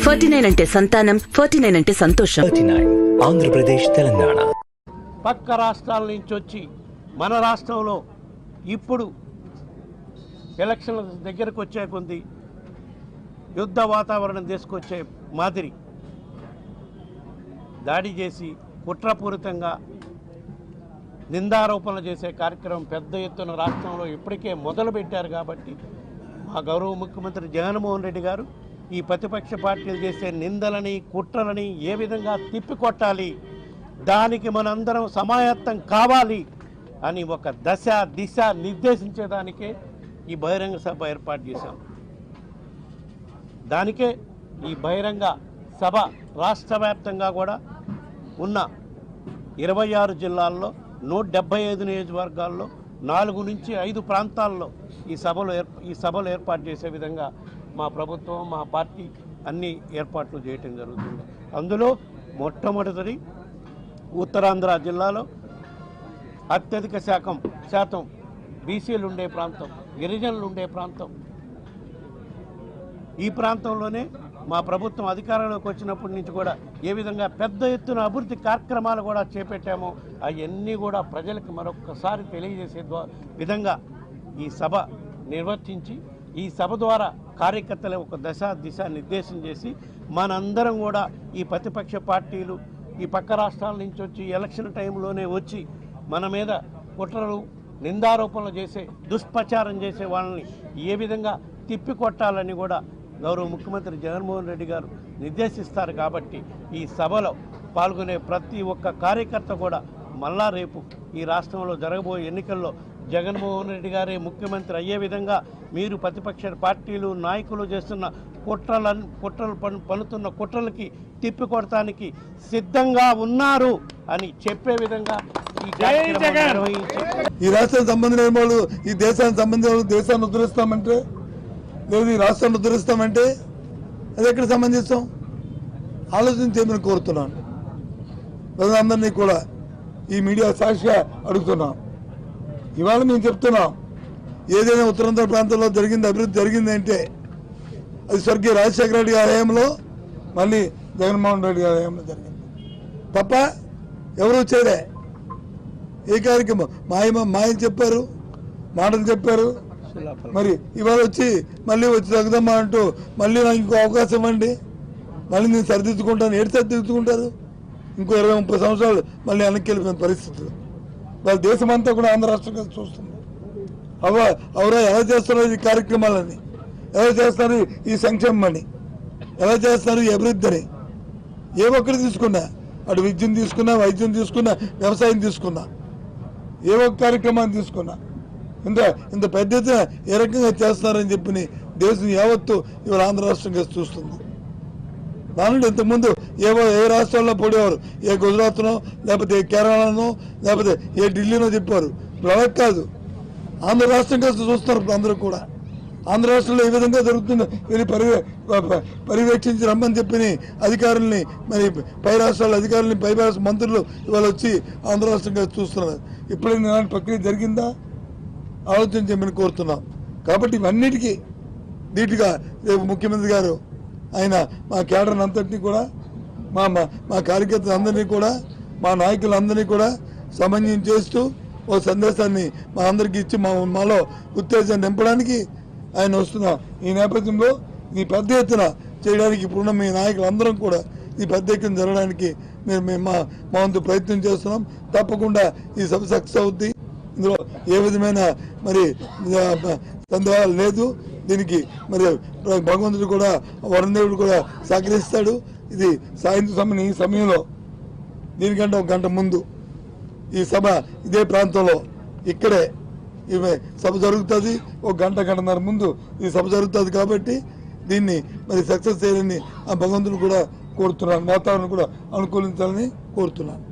49 అంటే సంతానం, 49 అంటే సంతోషం. 49 ఆంధ్రప్రదేశ్, తెలంగాణ. పక్క రాష్ట్రాల నుంచి వచ్చి మన రాష్ట్రంలో ఇప్పుడు ఎలక్షన్ల దగ్గరకు వచ్చే కొద్ది యుద్ధ వాతావరణం తీసుకొచ్చే మాదిరి దాడి చేసి కుట్రపూరితంగా నిందారోపణలు చేసే కార్యక్రమం పెద్ద ఎత్తున రాష్ట్రంలో ఇప్పటికే మొదలుపెట్టారు. కాబట్టి మా గౌరవ ముఖ్యమంత్రి జగన్మోహన్ రెడ్డి గారు ఈ ప్రతిపక్ష పార్టీలు చేసే నిందలని కుట్రలని ఏ విధంగా తిప్పికొట్టాలి, దానికి మనందరం సమాయత్తం కావాలి అని ఒక దశ దిశ నిర్దేశించేదానికే ఈ బహిరంగ సభ ఏర్పాటు చేశాం. దానికే ఈ బహిరంగ సభ రాష్ట్ర వ్యాప్తంగా కూడా ఉన్న 26 జిల్లాల్లో 175 నియోజకవర్గాల్లో 4 నుంచి 5 ప్రాంతాల్లో ఈ సభలు ఏర్పాటు చేసే విధంగా మా ప్రభుత్వం, మా పార్టీ అన్ని ఏర్పాట్లు చేయటం జరుగుతుంది. అందులో మొట్టమొదటిది ఉత్తరాంధ్ర జిల్లాలో అత్యధిక శాతం బీసీలు ఉండే ప్రాంతం, గిరిజనులు ఉండే ప్రాంతం. ఈ ప్రాంతంలోనే మా ప్రభుత్వం అధికారంలోకి వచ్చినప్పటి నుంచి కూడా ఏ విధంగా పెద్ద ఎత్తున అభివృద్ధి కార్యక్రమాలు కూడా చేపట్టామో అవన్నీ కూడా ప్రజలకు మరొక్కసారి తెలియజేసే విధంగా ఈ సభ నిర్వర్తించి, ఈ సభ ద్వారా కార్యకర్తలు ఒక దశ దిశ నిర్దేశం చేసి మనందరం కూడా ఈ ప్రతిపక్ష పార్టీలు ఈ పక్క రాష్ట్రాల నుంచి వచ్చి ఎలక్షన్ టైంలోనే వచ్చి మన మీద కుట్రలు నిందారోపణలు చేసే దుష్ప్రచారం చేసే వాళ్ళని ఏ విధంగా తిప్పికొట్టాలని కూడా గౌరవ ముఖ్యమంత్రి జగన్మోహన్ రెడ్డి గారు నిర్దేశిస్తారు. కాబట్టి ఈ సభలో పాల్గొనే ప్రతి ఒక్క కార్యకర్త కూడా మళ్ళా రేపు ఈ రాష్ట్రంలో జరగబోయే ఎన్నికల్లో జగన్మోహన్ రెడ్డి గారే ముఖ్యమంత్రి అయ్యే విధంగా మీరు ప్రతిపక్ష పార్టీలు నాయకులు చేస్తున్న కుట్రలు పన్నుతున్న కుట్రలకి తిప్పికొడటానికి సిద్ధంగా ఉన్నారు అని చెప్పే విధంగా ఈ రాష్ట్రానికి సంబంధించిన వాళ్ళు ఈ దేశానికి సంబంధించిన వాళ్ళు దేశాన్ని ఉద్ధరిస్తామంటే, లేదు ఈ రాష్ట్రాన్ని ఉద్ధరిస్తామంటే అది ఎక్కడ సంబంధిస్తాం? ఆలోచించేమని కోరుతున్నాను. ప్రజలందరినీ కూడా ఈ మీడియా సాక్షిగా అడుగుతున్నాం. ఇవాళ మేము చెప్తున్నాం, ఏదైనా ఉత్తరాంధ్ర ప్రాంతంలో జరిగింది, అభివృద్ధి జరిగింది అంటే అది స్వర్గీయ రాజశేఖర రెడ్డి గారి హయాంలో, మళ్ళీ జగన్మోహన్ రెడ్డి గారి హయాంలో జరిగింది తప్ప ఎవరు వచ్చేదే. ఏ కార్యక్రమం మాయలు చెప్పారు, మాటలు చెప్పారు. మరి ఇవాళ మళ్ళీ వచ్చి తగ్గుదమ్మా అంటూ మళ్ళీ నాకు ఇంకో అవకాశం ఇవ్వండి, మళ్ళీ నేను సరిదిద్దుకుంటాను. ఏడు సరిదిద్దుకుంటారు? ఇంకో 20-30 సంవత్సరాలు మళ్ళీ వెనక్కి వెళ్ళిపోయిన పరిస్థితులు. వాళ్ళ దేశమంతా కూడా ఆంధ్ర రాష్ట్రం కలిసి చూస్తుంది. అవరా ఎలా చేస్తున్నారు ఈ కార్యక్రమాలని, ఎలా చేస్తారు ఈ సంక్షేమాన్ని, ఎలా చేస్తారు ఈ అభివృద్ధిని. ఏ ఒక్కరు తీసుకున్నా, అటు విద్యను తీసుకున్నా, వైద్యం తీసుకున్నా, వ్యవసాయం తీసుకున్నా, ఏ ఒక్క కార్యక్రమాన్ని తీసుకున్నా ఇంత పెద్ద ఎత్తున ఏ రకంగా చేస్తున్నారని చెప్పి దేశం యావత్తు ఇవాళ ఆంధ్ర రాష్ట్రం కలిసి చూస్తుంది. దానిలో ఇంతకుముందు ఏ రాష్ట్రాల్లో పోడేవారు, ఏ గుజరాత్నో లేకపోతే ఏ కేరళనో లేకపోతే ఏ ఢిల్లీనో చెప్పారు. ఇప్పుడు అలా కాదు, ఆంధ్ర రాష్ట్రం కలిసి చూస్తున్నారు. ఇప్పుడు అందరూ కూడా ఆంధ్ర రాష్ట్రంలో ఏ విధంగా జరుగుతుందో వెళ్ళి పర్యవేక్షించి రమ్మని చెప్పి అధికారుల్ని, మరి పై రాష్ట్రాల అధికారులని, పై రాష్ట్ర మంత్రులు ఇవాళ వచ్చి ఆంధ్ర రాష్ట్రం కలిసి చూస్తున్నారు. ఇప్పుడైనా ఇలాంటి ప్రక్రియ జరిగిందా ఆలోచన చేయమని కోరుతున్నాం. కాబట్టి ఇవన్నిటికీ ధీటుగా రేపు ముఖ్యమంత్రి గారు ఆయన మా కేడర్ అంతటినీ కూడా, మా కార్యకర్తలందరినీ కూడా, మా నాయకులందరినీ కూడా సమన్వయం చేస్తూ ఓ సందేశాన్ని మా అందరికీ ఇచ్చి మాలో ఉత్తేజాన్ని నింపడానికి ఆయన వస్తున్నాం. ఈ నేపథ్యంలో ఈ పెద్ద ఎత్తున చేయడానికి ఇప్పుడున్న మీ నాయకులందరం కూడా ఈ పెద్ద ఎత్తున జరగడానికి మేము మా వంతు ప్రయత్నం చేస్తున్నాం. తప్పకుండా ఈ సభ సక్సెస్ అవుద్ది. ఇందులో ఏ విధమైన మరి సందేహాలు లేదు. దీనికి మరి భగవంతుడు కూడా, వరుణదేవుడు కూడా సహకరిస్తాడు. ఇది సాయంత్రం సమయం, ఈ సమయంలో దీనికంటే 1 గంట ముందు ఈ సభ ఇదే ప్రాంతంలో ఇక్కడే సభ జరుగుతుంది. 1 గంటన్నర ముందు ఈ సభ జరుగుతుంది. కాబట్టి దీన్ని మరి సక్సెస్ చేయాలని ఆ భగవంతుడు కూడా కోరుతున్నాను. వాతావరణం కూడా అనుకూలించాలని కోరుతున్నాను.